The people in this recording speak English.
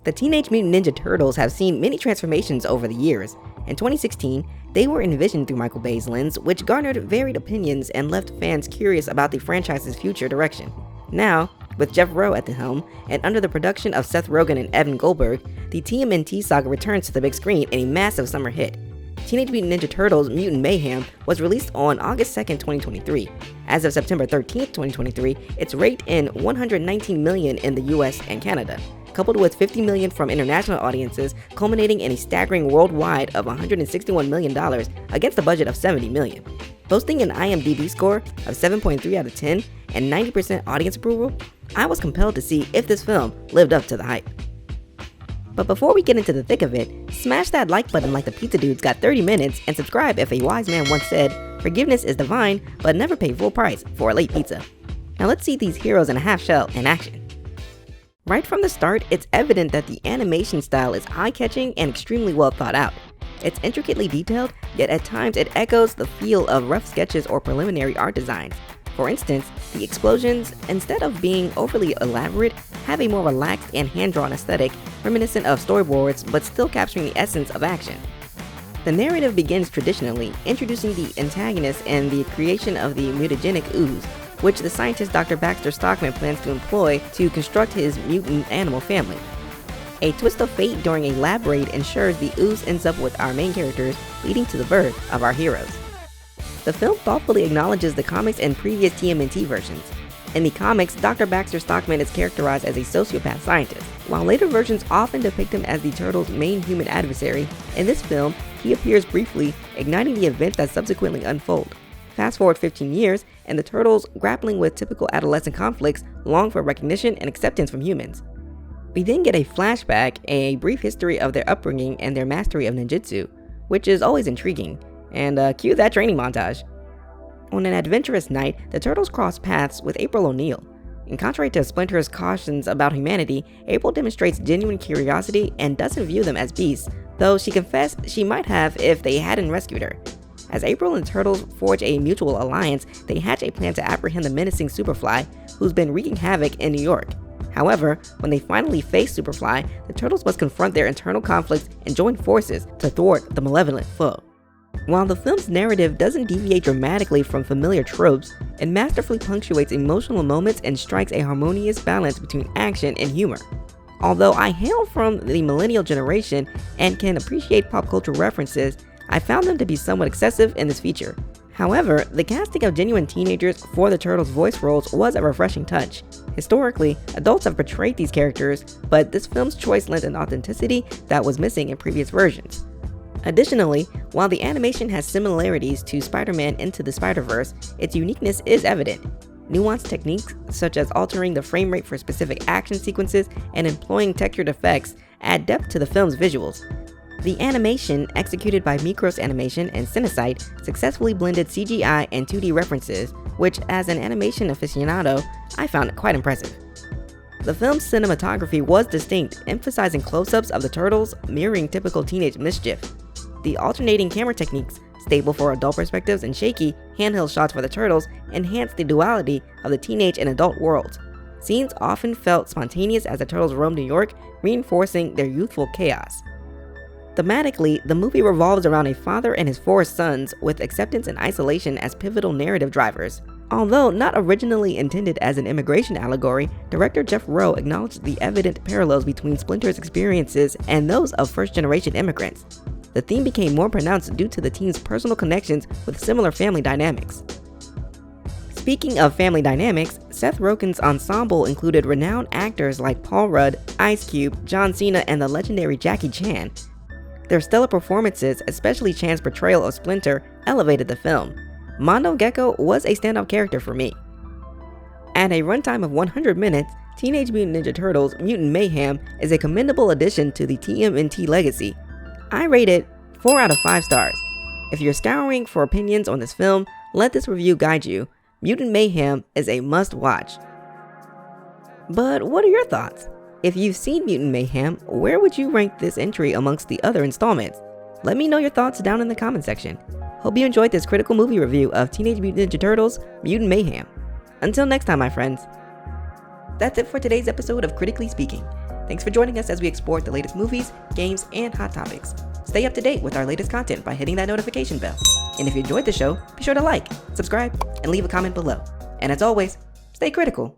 The Teenage Mutant Ninja Turtles have seen many transformations over the years. In 2016, they were envisioned through Michael Bay's lens, which garnered varied opinions and left fans curious about the franchise's future direction. Now, with Jeff Rowe at the helm, and under the production of Seth Rogen and Evan Goldberg, the TMNT saga returns to the big screen in a massive summer hit. Teenage Mutant Ninja Turtles Mutant Mayhem was released on August 2nd, 2023. As of September 13th, 2023, its rate in $119 million in the US and Canada, coupled with $50 million from international audiences, culminating in a staggering worldwide of $161 million against a budget of $70 million. Boasting an IMDb score of 7.3 out of 10 and 90% audience approval, I was compelled to see if this film lived up to the hype. But before we get into the thick of it, smash that like button like the pizza dudes got 30 minutes and subscribe if a wise man once said, "Forgiveness is divine, but never pay full price for a late pizza." Now let's see these heroes in a half shell in action. Right from the start, it's evident that the animation style is eye-catching and extremely well thought out. It's intricately detailed, yet at times it echoes the feel of rough sketches or preliminary art designs. For instance, the explosions, instead of being overly elaborate, have a more relaxed and hand-drawn aesthetic, reminiscent of storyboards but still capturing the essence of action. The narrative begins traditionally, introducing the antagonist and the creation of the mutagenic ooze, which the scientist Dr. Baxter Stockman plans to employ to construct his mutant animal family. A twist of fate during a lab raid ensures the ooze ends up with our main characters, leading to the birth of our heroes. The film thoughtfully acknowledges the comics and previous TMNT versions. In the comics, Dr. Baxter Stockman is characterized as a sociopath scientist. While later versions often depict him as the Turtles' main human adversary, in this film, he appears briefly, igniting the events that subsequently unfold. Fast forward 15 years, and the Turtles, grappling with typical adolescent conflicts, long for recognition and acceptance from humans. We then get a flashback, a brief history of their upbringing and their mastery of ninjutsu, which is always intriguing, and cue that training montage. On an adventurous night, the Turtles cross paths with April O'Neil. In contrary to Splinter's cautions about humanity, April demonstrates genuine curiosity and doesn't view them as beasts, though she confessed she might have if they hadn't rescued her. As April and Turtles forge a mutual alliance, they hatch a plan to apprehend the menacing Superfly, who's been wreaking havoc in New York. However, when they finally face Superfly, the Turtles must confront their internal conflicts and join forces to thwart the malevolent foe. While the film's narrative doesn't deviate dramatically from familiar tropes, it masterfully punctuates emotional moments and strikes a harmonious balance between action and humor. Although I hail from the millennial generation and can appreciate pop culture references, I found them to be somewhat excessive in this feature. However, the casting of genuine teenagers for the Turtles' voice roles was a refreshing touch. Historically, adults have portrayed these characters, but this film's choice lent an authenticity that was missing in previous versions. Additionally, while the animation has similarities to Spider-Man Into the Spider-Verse, its uniqueness is evident. Nuanced techniques, such as altering the frame rate for specific action sequences and employing textured effects, add depth to the film's visuals. The animation, executed by Mikros Animation and Cinesite, successfully blended CGI and 2D references, which as an animation aficionado, I found quite impressive. The film's cinematography was distinct, emphasizing close-ups of the Turtles, mirroring typical teenage mischief. The alternating camera techniques, stable for adult perspectives and shaky, handheld shots for the Turtles, enhanced the duality of the teenage and adult worlds. Scenes often felt spontaneous as the Turtles roamed New York, reinforcing their youthful chaos. Thematically, the movie revolves around a father and his four sons, with acceptance and isolation as pivotal narrative drivers. Although not originally intended as an immigration allegory, director Jeff Rowe acknowledged the evident parallels between Splinter's experiences and those of first-generation immigrants. The theme became more pronounced due to the team's personal connections with similar family dynamics. Speaking of family dynamics, Seth Rogen's ensemble included renowned actors like Paul Rudd, Ice Cube, John Cena, and the legendary Jackie Chan. Their stellar performances, especially Chan's portrayal of Splinter, elevated the film. Mondo Gecko was a standout character for me. At a runtime of 100 minutes, Teenage Mutant Ninja Turtles Mutant Mayhem is a commendable addition to the TMNT legacy. I rate it 4 out of 5 stars. If you're scouring for opinions on this film, let this review guide you. Mutant Mayhem is a must-watch. But what are your thoughts? If you've seen Mutant Mayhem, where would you rank this entry amongst the other installments? Let me know your thoughts down in the comment section. Hope you enjoyed this critical movie review of Teenage Mutant Ninja Turtles Mutant Mayhem. Until next time, my friends. That's it for today's episode of Critically Speaking. Thanks for joining us as we explore the latest movies, games, and hot topics. Stay up to date with our latest content by hitting that notification bell. And if you enjoyed the show, be sure to like, subscribe, and leave a comment below. And as always, stay critical.